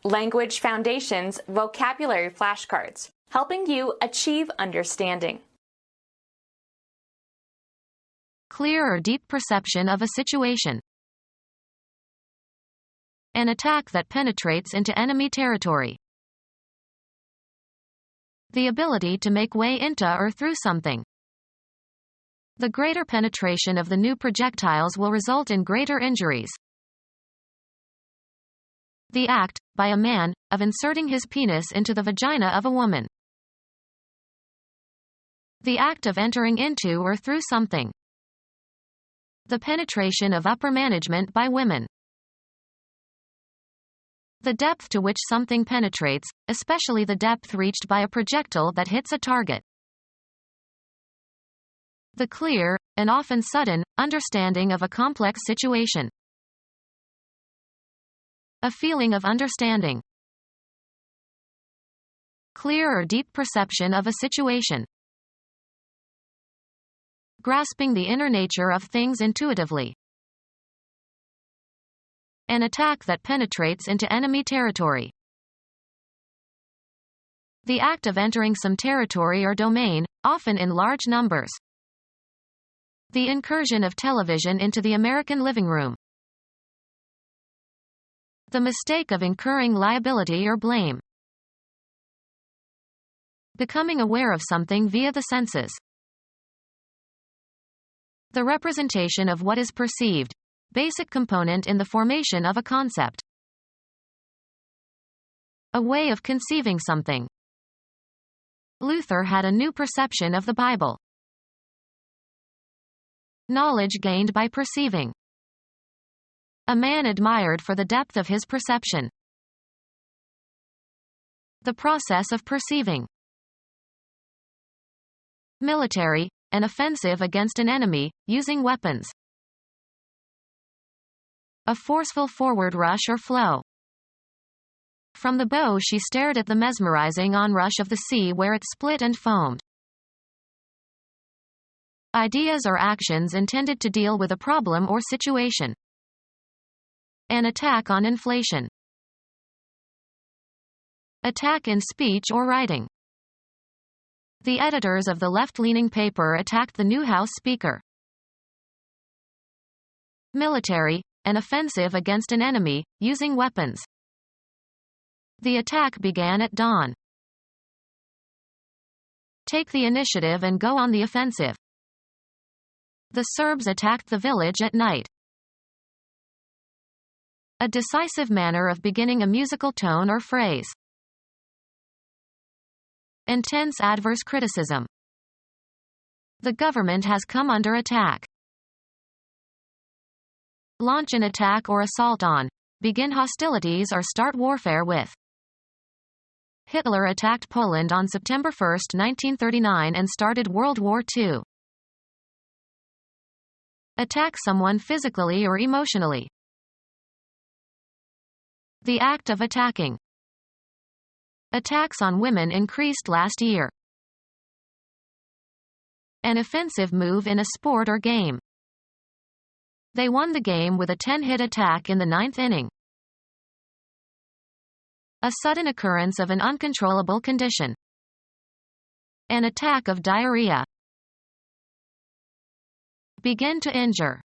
Language Foundations Vocabulary Flashcards, helping you achieve understanding. Clear or deep perception of a situation. An attack that penetrates into enemy territory. The ability to make way into or through something. The greater penetration of the new projectiles will result in greater injuries. The act, by a man, of inserting his penis into the vagina of a woman. The act of entering into or through something. The penetration of upper management by women. The depth to which something penetrates, especially the depth reached by a projectile that hits a target. The clear, and often sudden, understanding of a complex situation. A feeling of understanding. Clear or deep perception of a situation. Grasping the inner nature of things intuitively. An attack that penetrates into enemy territory. The act of entering some territory or domain, often in large numbers. The incursion of television into the American living room. The mistake of incurring liability or blame. Becoming aware of something via the senses. The representation of what is perceived, basic component in the formation of a concept. A way of conceiving something. Luther had a new perception of the Bible. Knowledge gained by perceiving. A man admired for the depth of his perception. The process of perceiving. Military, an offensive against an enemy, using weapons. A forceful forward rush or flow. From the bow she stared at the mesmerizing onrush of the sea where it split and foamed. Ideas or actions intended to deal with a problem or situation. An attack on inflation. Attack in speech or writing. The editors of the left-leaning paper attacked the new House Speaker. Military, an offensive against an enemy, using weapons. The attack began at dawn. Take the initiative and go on the offensive. The Serbs attacked the village at night. A decisive manner of beginning a musical tone or phrase. Intense adverse criticism. The government has come under attack. Launch an attack or assault on. Begin hostilities or start warfare with. Hitler attacked Poland on September 1, 1939 and started World War II. Attack someone physically or emotionally. The act of attacking. Attacks on women increased last year. An offensive move in a sport or game. They won the game with a 10-hit attack in the 9th inning. A sudden occurrence of an uncontrollable condition. An attack of diarrhea. Begin to injure.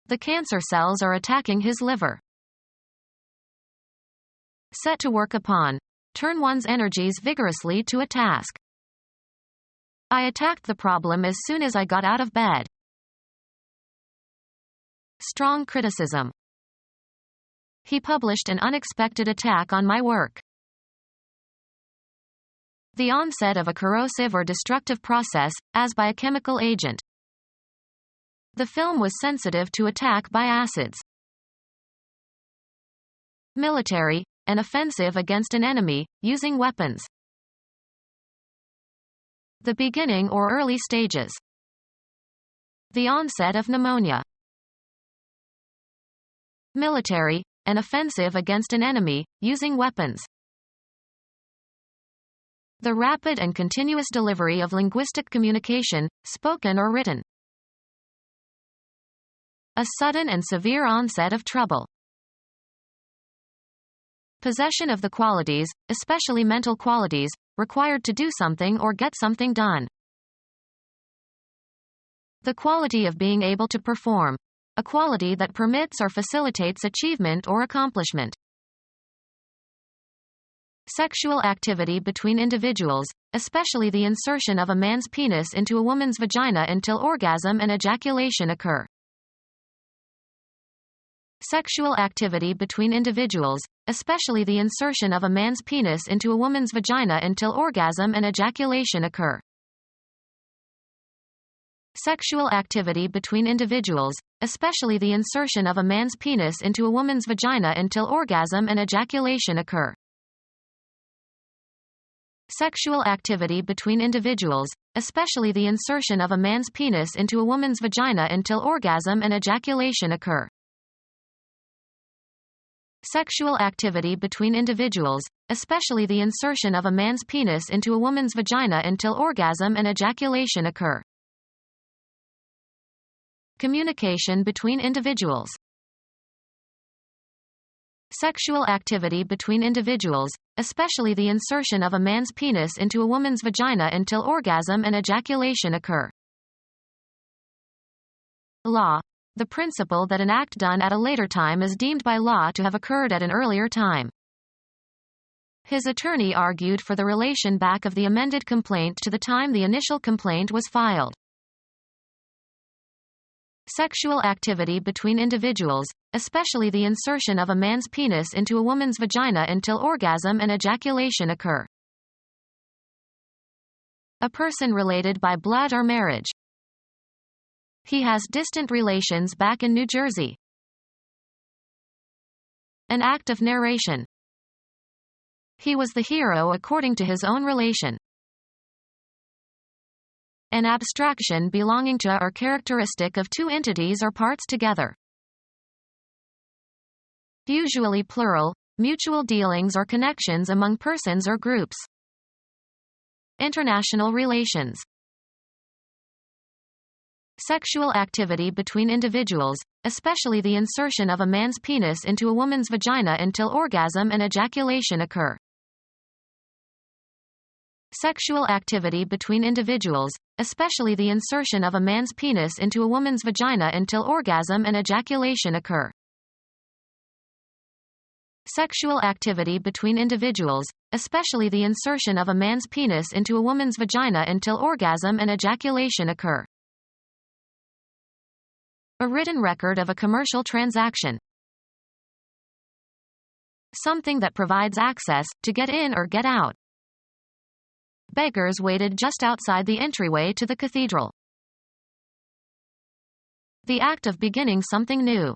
The cancer cells are attacking his liver. Set to work upon. Turn one's energies vigorously to a task. I attacked the problem as soon as I got out of bed. Strong criticism. He published an unexpected attack on my work. The onset of a corrosive or destructive process, as by a chemical agent. The film was sensitive to attack by acids. Military, an offensive against an enemy, using weapons. The beginning or early stages. The onset of pneumonia. Military, an offensive against an enemy, using weapons. The rapid and continuous delivery of linguistic communication, spoken or written. A sudden and severe onset of trouble. Possession of the qualities, especially mental qualities, required to do something or get something done. The quality of being able to perform. A quality that permits or facilitates achievement or accomplishment. Sexual activity between individuals, especially the insertion of a man's penis into a woman's vagina until orgasm and ejaculation occur. Sexual activity between individuals, especially the insertion of a man's penis into a woman's vagina until orgasm and ejaculation occur. Sexual activity between individuals, especially the insertion of a man's penis into a woman's vagina until orgasm and ejaculation occur. Sexual activity between individuals, especially the insertion of a man's penis into a woman's vagina until orgasm and ejaculation occur. Sexual activity between individuals, especially the insertion of a man's penis into a woman's vagina until orgasm and ejaculation occur. Communication between individuals. Sexual activity between individuals, especially the insertion of a man's penis into a woman's vagina until orgasm and ejaculation occur. Law. The principle that an act done at a later time is deemed by law to have occurred at an earlier time. His attorney argued for the relation back of the amended complaint to the time the initial complaint was filed. Sexual activity between individuals, especially the insertion of a man's penis into a woman's vagina until orgasm and ejaculation occur. A person related by blood or marriage. He has distant relations back in New Jersey. An act of narration. He was the hero according to his own relation. An abstraction belonging to or characteristic of two entities or parts together. Usually plural, mutual dealings or connections among persons or groups. International relations. Sexual activity between individuals, especially the insertion of a man's penis into a woman's vagina until orgasm and ejaculation occur. Sexual activity between individuals, especially the insertion of a man's penis into a woman's vagina until orgasm and ejaculation occur. Sexual activity between individuals, especially the insertion of a man's penis into a woman's vagina until orgasm and ejaculation occur. A written record of a commercial transaction. Something that provides access, to get in or get out. Beggars waited just outside the entryway to the cathedral. The act of beginning something new.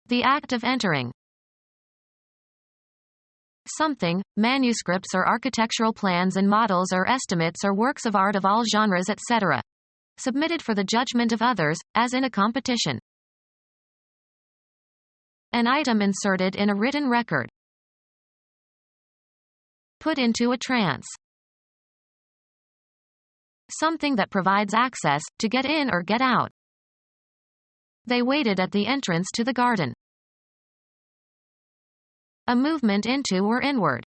The act of entering. Something, manuscripts or architectural plans and models or estimates or works of art of all genres etc. Submitted for the judgment of others, as in a competition. An item inserted in a written record. Put into a trance. Something that provides access, to get in or get out. They waited at the entrance to the garden. A movement into or inward.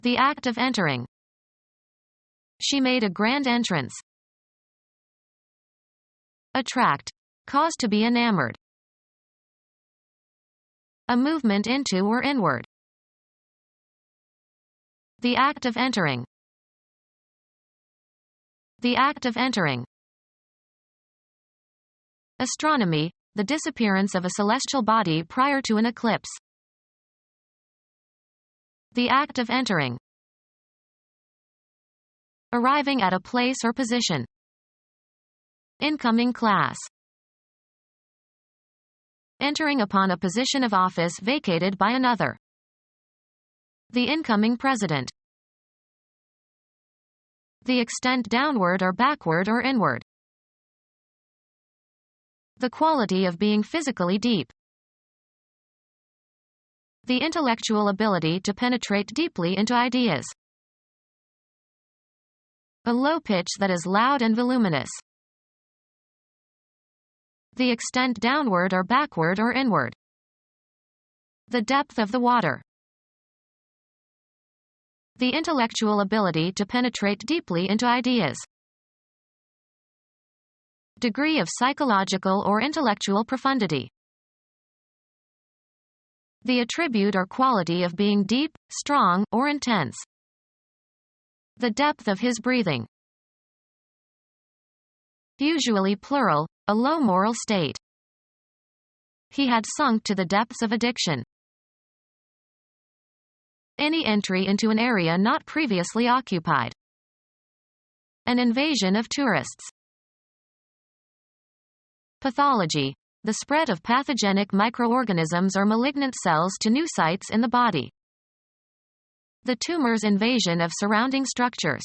The act of entering. She made a grand entrance. Attract. Cause to be enamored. A movement into or inward. The act of entering. The act of entering. Astronomy, the disappearance of a celestial body prior to an eclipse. The act of entering. Arriving at a place or position. Incoming class. Entering upon a position of office vacated by another. The incoming president. The extent downward or backward or inward. The quality of being physically deep. The intellectual ability to penetrate deeply into ideas. A low pitch that is loud and voluminous. The extent downward or backward or inward. The depth of the water. The intellectual ability to penetrate deeply into ideas. Degree of psychological or intellectual profundity. The attribute or quality of being deep, strong, or intense. The depth of his breathing. Usually plural, a low moral state. He had sunk to the depths of addiction. Any entry into an area not previously occupied. An invasion of tourists. Pathology. The spread of pathogenic microorganisms or malignant cells to new sites in the body. The tumor's invasion of surrounding structures.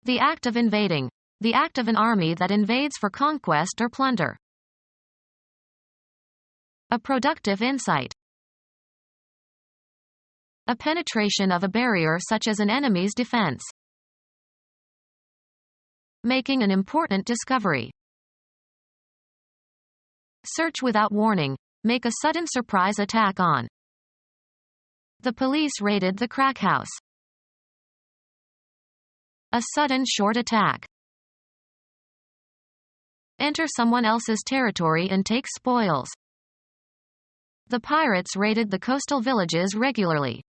The act of invading. The act of an army that invades for conquest or plunder. A productive insight. A penetration of a barrier such as an enemy's defense. Making an important discovery. Search without warning. Make a sudden surprise attack on. The police raided the crack house. A sudden short attack. Enter someone else's territory and take spoils. The pirates raided the coastal villages regularly.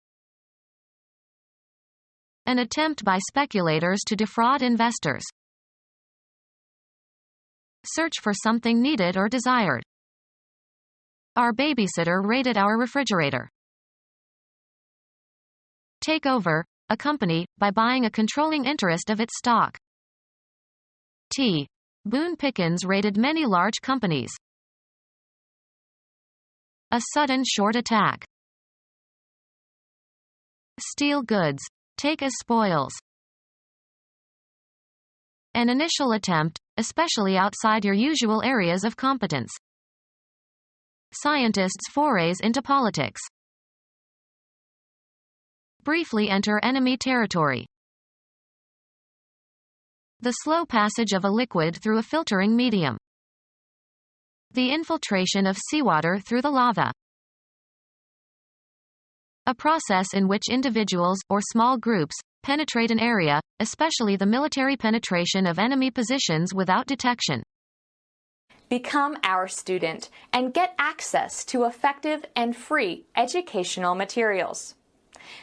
An attempt by speculators to defraud investors. Search for something needed or desired. Our babysitter raided our refrigerator. Take over a company by buying a controlling interest of its stock. T. Boone Pickens raided many large companies. A sudden short attack. Steal goods. Take as spoils. An initial attempt, especially outside your usual areas of competence. Scientists' forays into politics. Briefly enter enemy territory. The slow passage of a liquid through a filtering medium. The infiltration of seawater through the lava. A process in which individuals, or small groups, penetrate an area, especially the military penetration of enemy positions without detection. Become our student and get access to effective and free educational materials.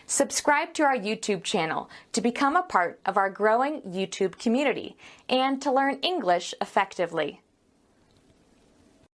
Subscribe to our YouTube channel to become a part of our growing YouTube community and to learn English effectively.